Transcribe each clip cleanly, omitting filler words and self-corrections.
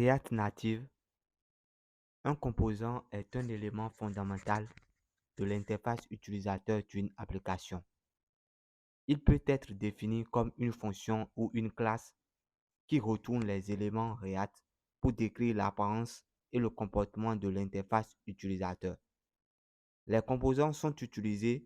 React Native, un composant est un élément fondamental de l'interface utilisateur d'une application. Il peut être défini comme une fonction ou une classe qui retourne les éléments React pour décrire l'apparence et le comportement de l'interface utilisateur. Les composants sont utilisés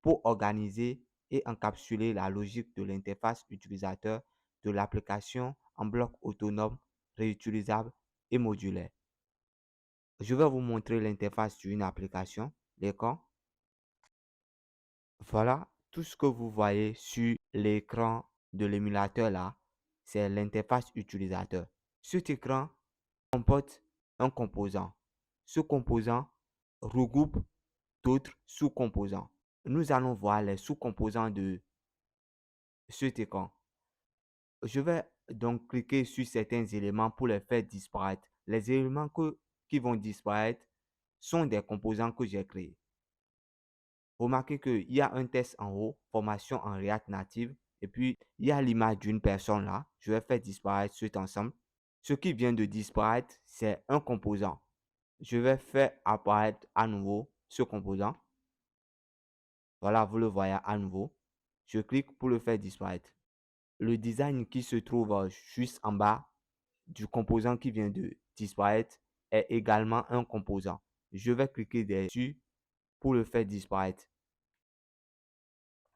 pour organiser et encapsuler la logique de l'interface utilisateur de l'application en blocs autonomes, réutilisables et modulaires. Je vais vous montrer l'interface d'une application, l'écran. Voilà, tout ce que vous voyez sur l'écran de l'émulateur là, c'est l'interface utilisateur. Cet écran comporte un composant. Ce composant regroupe d'autres sous-composants. Nous allons voir les sous-composants de cet écran. Je vais donc cliquer sur certains éléments pour les faire disparaître. Les éléments qui vont disparaître sont des composants que j'ai créés. Remarquez qu'il y a un test en haut, formation en React Native, et puis il y a l'image d'une personne là. Je vais faire disparaître cet ensemble. Ce qui vient de disparaître, c'est un composant. Je vais faire apparaître à nouveau ce composant. Voilà, vous le voyez à nouveau. Je clique pour le faire disparaître. Le design qui se trouve juste en bas du composant qui vient de disparaître est également un composant. Je vais cliquer dessus pour le faire disparaître.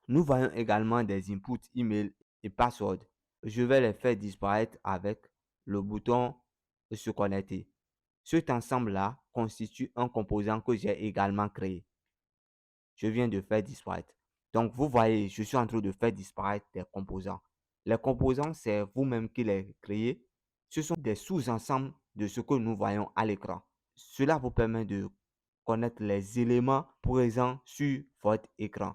Nous voyons également des inputs email et password. Je vais les faire disparaître avec le bouton se connecter. Cet ensemble-là constitue un composant que j'ai également créé. Je viens de faire disparaître. Donc, vous voyez, je suis en train de faire disparaître des composants. Les composants, c'est vous-même qui les créez. Ce sont des sous-ensembles de ce que nous voyons à l'écran. Cela vous permet de connaître les éléments présents sur votre écran.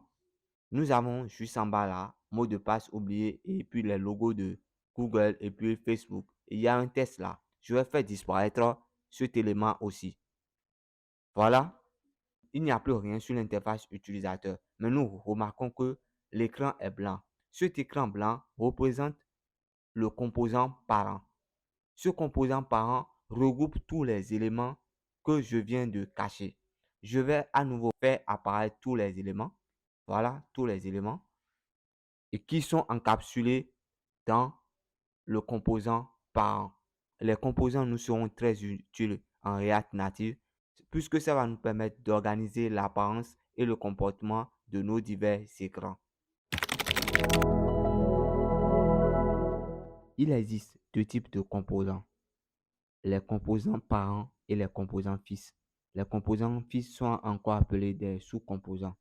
Nous avons juste en bas là, mot de passe oublié et puis les logos de Google et puis Facebook. Il y a un test là. Je vais faire disparaître cet élément aussi. Voilà. Il n'y a plus rien sur l'interface utilisateur. Mais nous remarquons que l'écran est blanc. Cet écran blanc représente le composant parent. Ce composant parent regroupe tous les éléments que je viens de cacher. Je vais à nouveau faire apparaître tous les éléments. Voilà, tous les éléments. Et qui sont encapsulés dans le composant parent. Les composants nous seront très utiles en React Native puisque ça va nous permettre d'organiser l'apparence et le comportement de nos divers écrans. Il existe deux types de composants, les composants parents et les composants fils. Les composants fils sont encore appelés des sous-composants.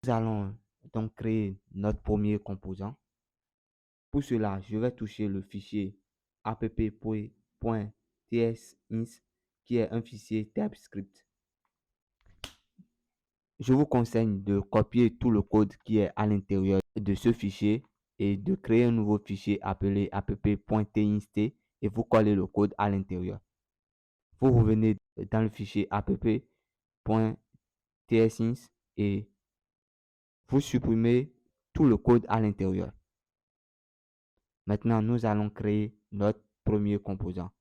Nous allons donc créer notre premier composant. Pour cela, je vais toucher le fichier app.tsins qui est un fichier TypeScript. Je vous conseille de copier tout le code qui est à l'intérieur de ce fichier et de créer un nouveau fichier appelé app.tinst et vous collez le code à l'intérieur. Vous revenez dans le fichier app.tsins et vous supprimez tout le code à l'intérieur. Maintenant, nous allons créer notre premier composant.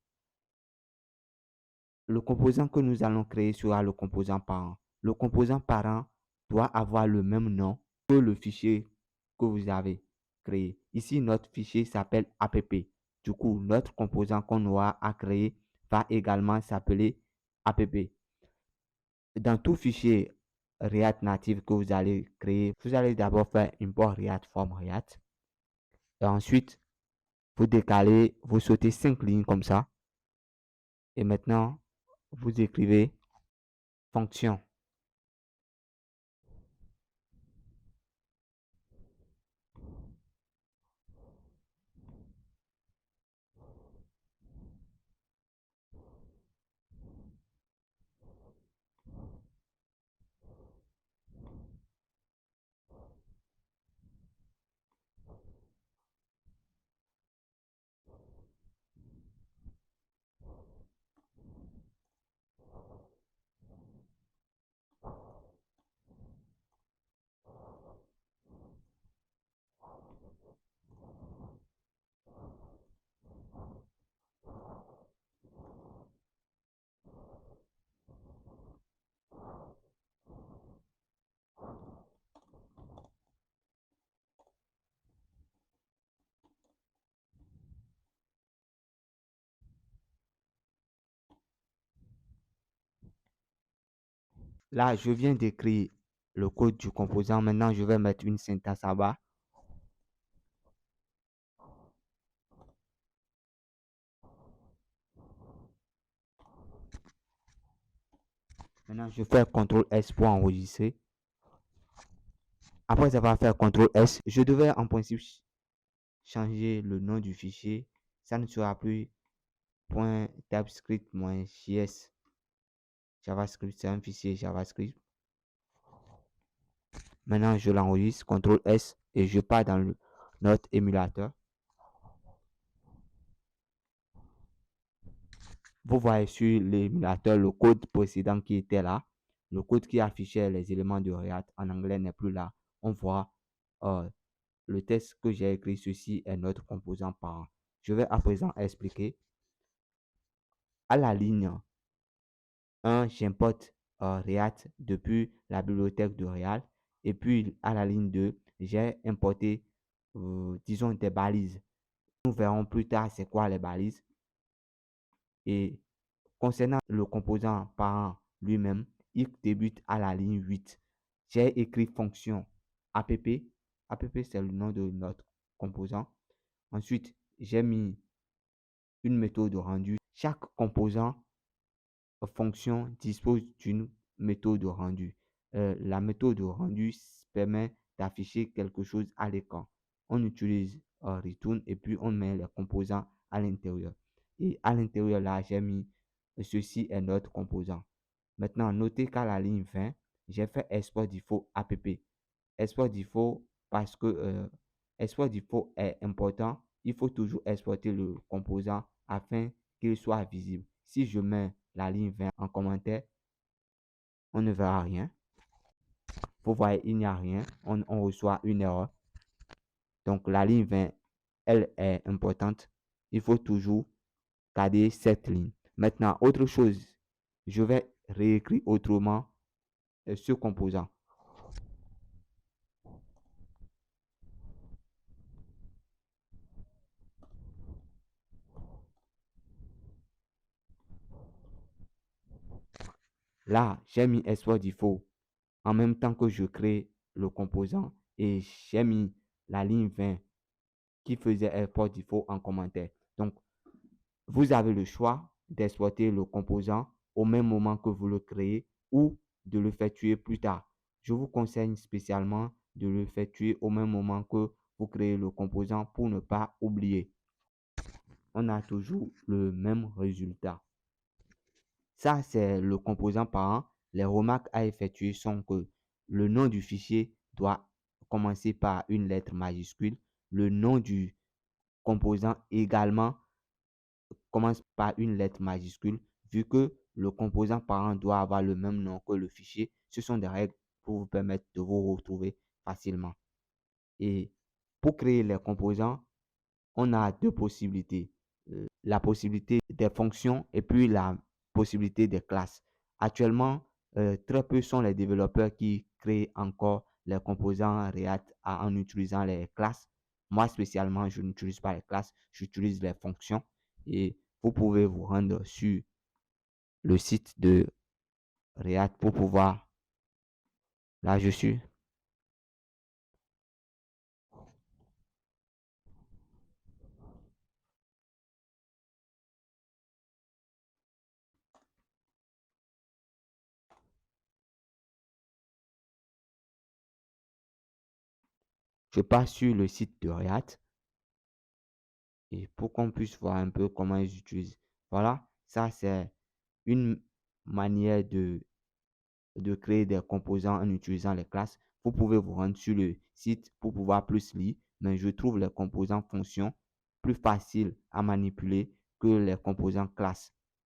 Le composant que nous allons créer sera le composant parent. Le composant parent doit avoir le même nom que le fichier que vous avez créé. Ici, notre fichier s'appelle app. Du coup, notre composant qu'on aura à créer va également s'appeler app. Dans tout fichier React Native que vous allez créer, vous allez d'abord faire import React from React. Et ensuite, vous décalez, vous sautez 5 lignes comme ça. Et maintenant, vous écrivez fonction. Là, je viens d'écrire le code du composant. Maintenant, je vais mettre une syntaxe à bas. Maintenant, je fais CTRL S pour enregistrer. Après avoir fait CTRL S, je devais en principe changer le nom du fichier. Ça ne sera plus .typescript-js. JavaScript, c'est un fichier JavaScript. Maintenant, je l'enregistre, CTRL S, et je pars dans notre émulateur. Vous voyez sur l'émulateur le code précédent qui était là. Le code qui affichait les éléments de React en anglais n'est plus là. On voit le texte que j'ai écrit. Ceci est notre composant parent. Je vais à présent expliquer. À la ligne 1, j'importe React depuis la bibliothèque de React. Et puis à la ligne 2, j'ai importé, disons, des balises. Nous verrons plus tard c'est quoi les balises. Et concernant le composant parent lui-même, il débute à la ligne 8. J'ai écrit fonction app. App, c'est le nom de notre composant. Ensuite, j'ai mis une méthode rendu. Chaque composant fonction dispose d'une méthode rendu. La méthode rendu permet d'afficher quelque chose à l'écran. On utilise return et puis on met les composants à l'intérieur. Et à l'intérieur là, j'ai mis ceci est notre composant. Maintenant, notez qu'à la ligne 20, j'ai fait export default app. Export default parce que export default est important. Il faut toujours exporter le composant afin qu'il soit visible. Si je mets la ligne 20 en commentaire, on ne verra rien. Vous voyez, il n'y a rien. On reçoit une erreur. Donc, la ligne 20, elle est importante. Il faut toujours garder cette ligne. Maintenant, autre chose, je vais réécrire autrement ce composant. Là, j'ai mis export default en même temps que je crée le composant et j'ai mis la ligne 20 qui faisait export default en commentaire. Donc, vous avez le choix d'exporter le composant au même moment que vous le créez ou de le faire tuer plus tard. Je vous conseille spécialement de le faire tuer au même moment que vous créez le composant pour ne pas oublier. On a toujours le même résultat. Ça, c'est le composant parent. Les remarques à effectuer sont que le nom du fichier doit commencer par une lettre majuscule. Le nom du composant également commence par une lettre majuscule, vu que le composant parent doit avoir le même nom que le fichier. Ce sont des règles pour vous permettre de vous retrouver facilement. Et pour créer les composants, on a deux possibilités. La possibilité des fonctions et puis la possibilité des classes. Actuellement, très peu sont les développeurs qui créent encore les composants React en utilisant les classes. Moi, spécialement, je n'utilise pas les classes, j'utilise les fonctions. Et vous pouvez vous rendre sur le site de React pour pouvoir. Là, je suis. Je passe sur le site de React et pour qu'on puisse voir un peu comment ils utilisent. Voilà, ça c'est une manière de créer des composants en utilisant les classes. Vous pouvez vous rendre sur le site pour pouvoir plus lire, mais je trouve les composants fonctions plus faciles à manipuler que les composants classes.